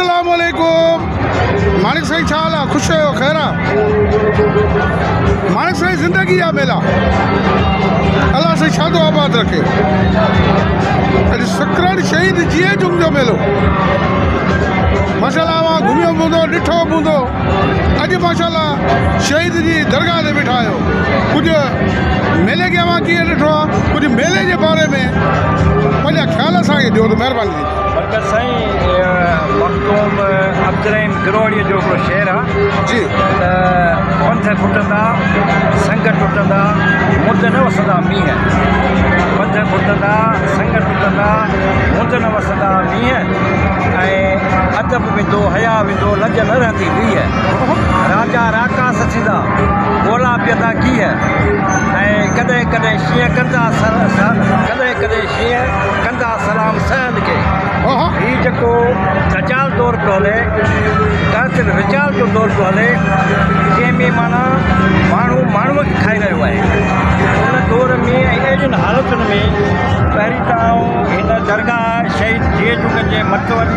अस्सलाम वालेकुम। मानिक साईं छा हाल आहे? ख़ुशि आहियो? ख़ैर आहे? मानिक साईं ज़िंदगी जा मेला, अलाह साईं छा थो आबाद रखे। अॼु सकराड़ शहीद जीअं जुम जो मेलो माशाल्लाह मां घुमियो हूंदो, ॾिठो हूंदो। अॼु माशाल्लाह शहीद जी दरगाह ते बीठा आहियो। कुझु मेले खे मां कीअं ॾिठो आहे, कुझु मेले जे बारे में पंहिंजा ख़्याल असांखे ॾियो त महिरबानी थी। बरकत साईं, मखदूम अब्दुर्रहीम गिरोड़ीअ जो हिकिड़ो शेर आहे जी। त पंथ टुटंदा, संग टुटंदा, मुंद न वसंदा मींहं। पंथ टुटंदा, संग टुटंदा, मुंद न वसंदा मींहं। ऐं अदब वेंदो, हया वेंदो, लज न रहंदी वीह। राजा राकास थींदा, ॻोल्हा पीअंदा कीअं। ऐं कॾहिं कॾहिं शींहं कंदा, कॾहिं कॾहिं शींहं कंदा सलाम सहन खे। हीउ जेको रजाल दौर पियो हले, कातिल रिजाल जो दौर पियो हले, जंहिंमें माना माण्हू माण्हूअ खे खाई रहियो आहे। उन दौर में ऐं अहिड़ियुनि हालतुनि में पहिरीं त हिन दरगाह शहीद जीअ जुग जे मत वञी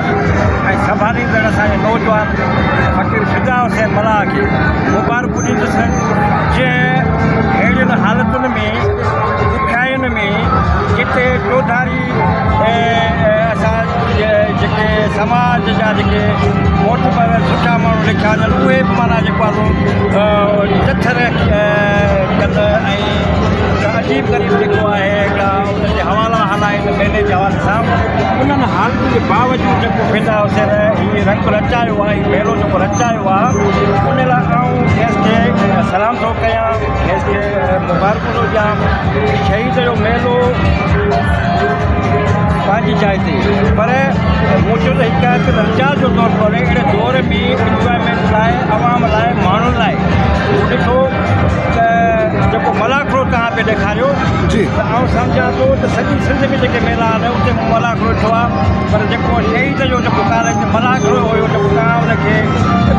ऐं संभालींदड़ असांजे नौजवान फ़क़ीर फिदा हुसैन मलाह खे मुबारकूं ॾींदुसि। जंहिं अहिड़ियुनि हालतुनि में, ॾुखियाईयुनि में, जिते चौधारी असां जेके समाज जा जेके मोटबर सुठा माण्हू लिखिया आहिनि, उहे बि माना जेको आहे चथर कंदा ऐं अजीब ग़रीब जेको आहे हिकिड़ा उनजे हवाला हलाइनि मेले जे हवाले सां। उन्हनि हालतुनि जे बावजूदि जेको फिदा हुसैन हीअ रंग रचायो आहे, हीउ मेलो जेको रचायो आहे, उन लाइ आऊं खेसि खे सलाम थो कयां, खेसि खे मुबारकूं थो ॾियां। शहीद जो मेलो पंहिंजी जाइ ते, पर मूं चयो त हिकु रजाल जो दौर पियो हले। अहिड़े दौर में इंजॉयमेंट लाइ, आवाम लाइ, माण्हुनि लाइ ॾिठो त जेको मलाखड़ो तव्हां पे ॾेखारियो जी, त आउं सम्झां थो त सॼी सिंध में जेके मेला आहिनि उते मूं मलाखड़ो ॾिठो आहे। पर जेको शहीद जो जेको कॉलेज मलाखड़ो हुयो, जेको तव्हां उनखे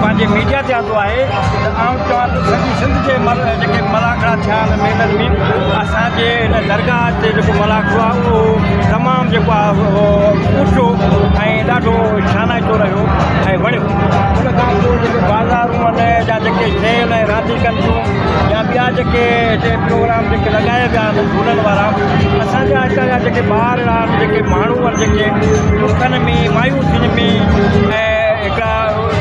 पंहिंजे मीडिया ते आंदो आहे, त आउं चवां थो सॼी सिंध जे जेके मलाखड़ा थिया आहिनि मेलनि में, असांजे हिन दरगाह ते जेको मलाखड़ो आहे उहो तमामु जेको आहे ऊचो ऐं ॾाढो शानाइतो रहियो ऐं वणियो। उन खां पोइ जेके बाज़ारूं आहिनि या जेके खेल ऐं रांदिकनि जूं या ॿिया जेके हिते प्रोग्राम जेके लॻाया विया आहिनि झूलण वारा, असांजा हितां जा जेके ॿार आहिनि, जेके माण्हू आहिनि, जेके दुखनि में, मायूसियुनि में ऐं हिकिड़ा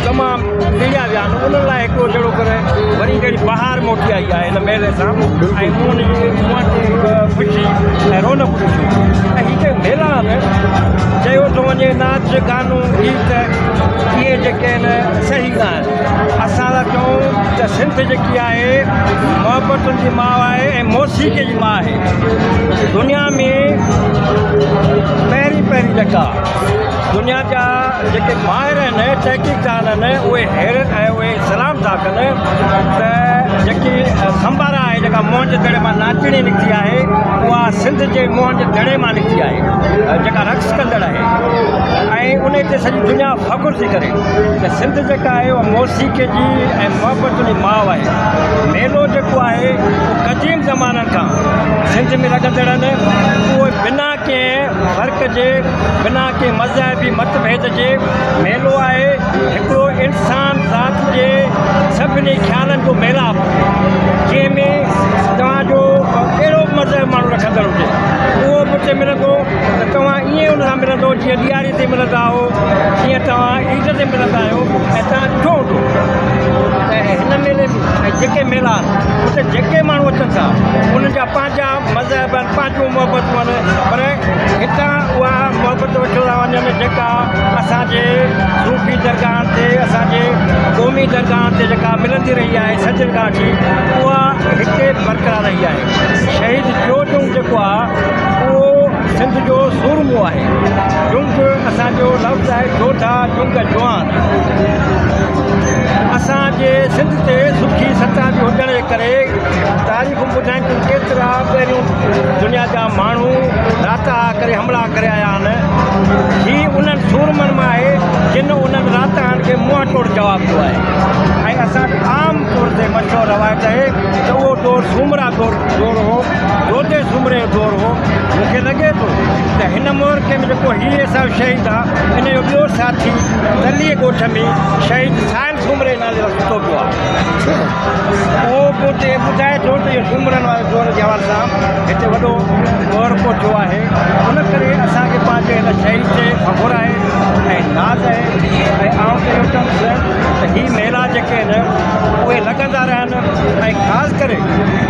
तमामु पीड़िया विया आहिनि, उन्हनि लाइ हिकिड़ो जहिड़ो करे वरी जहिड़ी बहार मोटी आई आहे हिन मेले सां। ऐं मूं हुनजी मुंहं ते ख़ुशी ऐं रौनक ॾिठी। ऐं हीअ मेला आहिनि, चयो थो वञे नाच गानो गीत इहे जेके आहिनि सही न आहिनि। असां था चऊं त सिंध जेकी आहे मोहबतुनि जी माउ आहे ऐं मौसीक़ीअ जी माउ आहे। दुनिया में पहिरीं जेका दुनिया जा जेके माहिर आहिनि, तहक़ीक़दान आहिनि, उहे हैरत ऐं उहे सलाम था कनि त जेकी संबारा आहे, जेका मोहन जे दड़े मां नाचणी निकिती आहे, उहा सिंध जे मोहन जे दड़े मां निकिती आहे, जेका रक़्स कंदड़ आहे। ऐं उन ते सॼी दुनिया फ़ख़ुरु थी करे त सिंध जेका आहे उहा मौसीक़ीअ जी ऐं मोहबतुनि जी माउ आहे। मेलो जेको आहे उहो क़दीम ज़माननि खां सिंध में लॻंदड़ आहिनि। उहे बिना कंहिं फ़र्क़ जे, बिना कंहिं मज़हबी मतभेद जे मेलो आहे। हिकिड़ो इंसान ज़ात जे सभिनी ख़्यालनि जो मेलाप, जंहिंमें तव्हांजो कहिड़ो बि मज़हब माण्हू रखंदड़ हुजे उहो बि उते मिलंदो। त तव्हां ईअं उन सां मिलंदो जीअं ॾियारी ते मिलंदा आहियो, जीअं तव्हां ईद ते मिलंदा आहियो। ऐं तव्हां ॾिठो हूंदो त हिन मेले में ऐं जेके मेला आहिनि उते जेके माण्हू अचनि था उन्हनि जा पंहिंजा मज़हब आहिनि, पंहिंजूं मोहबतूं आहिनि, पर हितां उहा मोहबत वठो था वञनि जेका असांजे सूफ़ी दरगाहनि ते, असांजे क़ौमी दरगाहनि ते जेका मिलंदी रही आहे सजनगाह जी, उहा हिते बरक़रार रही आहे। शहीद जो जुंग जेको आहे उहो सिंध जो सूरमो आहे। जुंग असांजो लफ़्ज़ आहे जोधा जुंग जवान। असांजे सिंध ते सुठी सतह बि हुजण जे करे तारीख़ूं ॿुधाइनि थियूं केतिरा पहिरियों दुनिया जा माण्हू राता करे हमला करे आया आहिनि। हीउ उन्हनि सूरमनि मां आहे जिन उन्हनि राताउनि खे मुंहुं तोड़ जवाबु ॾिनो आहे। ऐं असां आम तौर ते मशहूरु रवायत आहे त उहो दौरु सूमरा दौरु हो, जोधे सूमरे जो दौरु हो। मूंखे लॻे थो त हिन मुल्क़ में जेको हीअ सभु शहीद आहे, इन जो ॿियो साथी दलीअ ॻोठ में शहीद साहिल सूमरे नाले जो सुतो पियो आहे। उहो बि उते ॿुधाए थो त इहो सूमरनि वारे दौर जे हवाले सां हिते वॾो दौरु पहुतो आहे। उन करे असांखे पंहिंजे हिन शहीद ते फ़ख़ुरु आहे ऐं नाज़ आहे। ऐं आउं चयो चवंदुसि त हीअ मेला जेके आहिनि उहे लॻंदा रहनि ऐं ख़ासि करे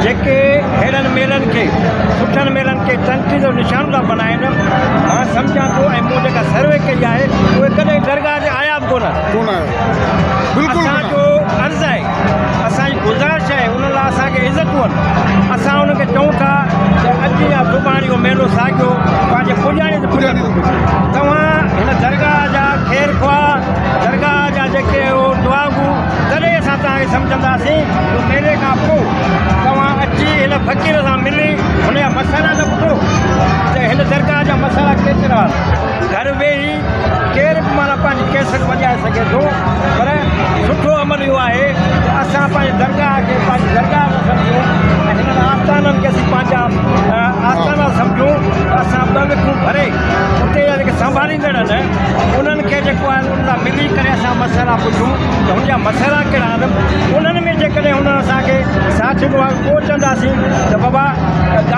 जेके अहिड़नि मेलनि खे, सुठनि मेलनि खे तनक़ीद जो निशान था बनाइनि। मां सम्झां थो ऐं मूं जेका सर्वे कई आहे उहे कॾहिं दरगाह ते आया बि कोन। असांजो अर्ज़ु आहे, असांजी गुज़ारिश आहे, उन लाइ असांखे इज़तूं आहिनि। असां उनखे चऊं था त अॼु या सुभाणे इहो मेलो साॻियो पंहिंजे पुॼाणे ते पुॼंदो। तव्हां हिन दरगाह जा ख़ैर ख़्वाह, दरगाह जा जेके उहो दुआगू, तॾहिं असां तव्हांखे सम्झंदासीं। मेले खां पोइ तव्हां अची हिन फ़क़ीर सां मिली हुन जा मसाला न ॿुधो त हिन दरगाह जा मसाला केतिरा। घर वेही केरु बि माना पंहिंजी केसर वॼाए सघे थो, पर सुठो अमल इहो आहे त असां पंहिंजे दरगाह खे पंहिंजी दरगाह न सम्झूं ऐं हिननि आस्थाननि खे असीं पंहिंजा आस्थाना सम्झूं। असां ॿ लिखूं भरे उते जा जेके संभालींदड़ आहिनि उन्हनि खे जेको आहे उन सां मिली करे असां मसाला पुछूं त हुनजा मसाला कहिड़ा आहिनि। उन्हनि में जेकॾहिं हुन असांखे साथ ॾिनो आहे पोइ चवंदासीं त बाबा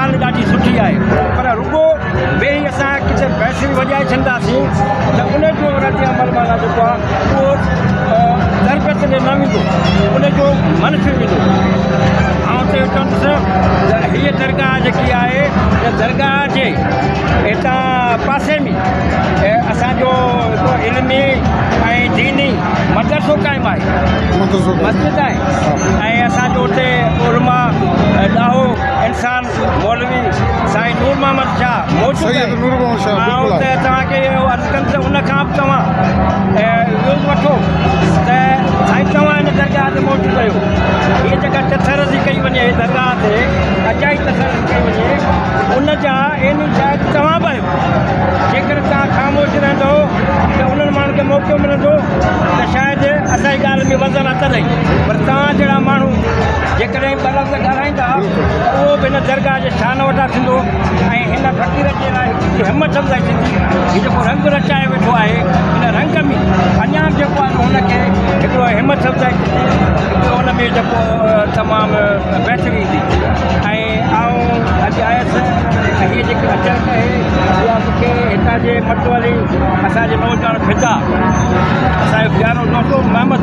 ॻाल्हि ॾाढी सुठी आहे। पर रुॻो वेही असां किथे पैसे वॼाए छॾींदासीं त उनजो रद्द अमल माना जेको आहे उहो तरबियत में न वेंदो, उनजो मनफ़ी वेंदो। आउं चयो चवंदुसि त हीअ दरगाह जेकी आहे त दरगाह जे हितां पासे में असांजो हिकिड़ो इल्मी ऐं दीनी मदरसो क़ाइमु आहे, मस्जिद आहे। ऐं असांजो हुते उलमा ॾाहो इंसान मौलवी साईं नूर मोहम्मद शाह मौजूदु आहे। ऐं हुते तव्हांखे इहो अर्ज़ु कनि त उनखां बि तव्हां इहो वठो त साईं तव्हां हिन दरगाह ते मौजूदु आहियो। हीअ जेका तसरज़ी कई वञे दरगाह ते, अजाई तसरज़ी कई वञे, उनजा इन शायदि तव्हां बि आहियो। जेकर तव्हां ख़ामोश रहंदो त उन्हनि माण्हुनि खे मौक़ो मिलंदो त शायदि असांजी ॻाल्हि में वज़न अचंदई। पर तव्हां जहिड़ा माण्हू जेकॾहिं ॿ लफ़्ज़ ॻाल्हाईंदा उहो बि हिन दरगाह जे शान वॾा थींदो ऐं हिन फ़क़ीर जे लाइ हिमत अफ़ज़ाई थींदी। हीउ जेको रंग रचाए वेठो आहे हिन रंग में अञा जेको आहे हुनखे हिकिड़ो हिमत अफ़ज़ाई थींदी, हुन में जेको तमामु बहितरी ईंदी। ऐं आउं अॼु आयुसि ऐं हीअ जेकी अचणु आहे इहा मूंखे हितां जे मतवाली असांजे नौजवान पिता असांजो प्यारो दोस्तो महमद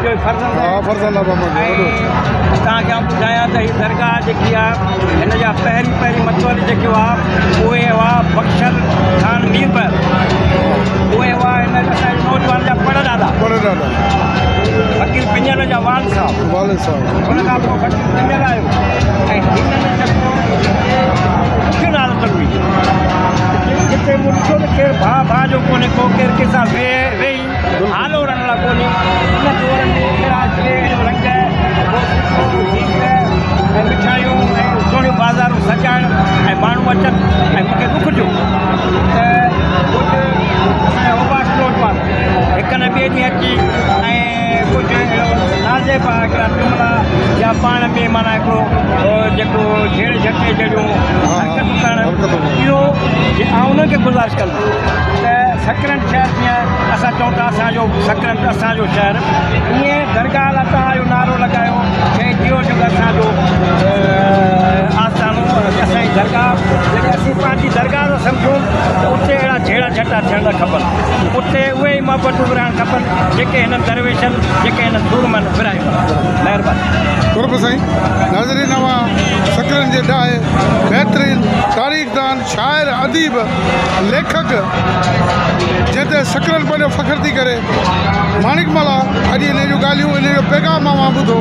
जो फर्ज़ंद आहे। ऐं तव्हांखे आउं ॿुधायां त हीअ दरगाह जेकी आहे हिन जा पहिरीं मतवाली जेके हुआ उहे हुआ बख़्शल ख़ान मीरबल। उहे हुआ हिन असांजे नौजवान जा पड़ ॾाॾा फ़क़ीर पिंजर जा वाल साहब। हुन खां पोइ फ़क़ीर पिंजर आयो ऐं हिननि जेको मुख्य नालो अथनि हुई जिते मूं ॾिठो त केरु भाउ जो कोन्हे को, केरु कंहिंसां वेही हालो रहण लाइ कोन्हे। हिन दौर में अहिड़ा रंग ऐं मिठाइयूं ऐं सोढ़ियूं बाज़ारूं सजाइण ऐं माण्हू अचनि ऐं मूंखे दुख जो त कुझु असांजो होबास नौजवान हिक न ॿिए ॾींहुं अची ऐं कुझु नाज़ेब आहे हिकिड़ा जुमिला या पाण में माना हिकिड़ो जेको छेड़ झटे जहिड़ियूं हरकतूं करणु इहो आउं उन्हनि खे गुज़ारिश कंदुमि त सकरंद शहर जीअं असां चऊं था असांजो सकरंद असांजो शहर, ईअं दरगाह लाइ तव्हां जो नारो लॻायो ऐं जियो जेको असांजो आस्थानो असांजी दरगाह जेके असीं पंहिंजी दरगाह था सम्झूं त उते अहिड़ा झेड़ा झटा थियण न खपनि, उते उहे ई मोहबतूं विरहणु खपनि जेके हिननि दरवेशनि जेके हिननि सूरमनि विरायूं। महिरबानी। बराबरि साईं। नाज़रीन, सकरंद जे ॾाहे बहितरीन तारीख़दान, शाइर, अदीब, लेखक जंहिं ते सकरंद पंहिंजो फ़ख़्रु थी करे माणिकमल आहे। अॼु इन जूं ॻाल्हियूं, इन जो पैगाम मां ॿुधो।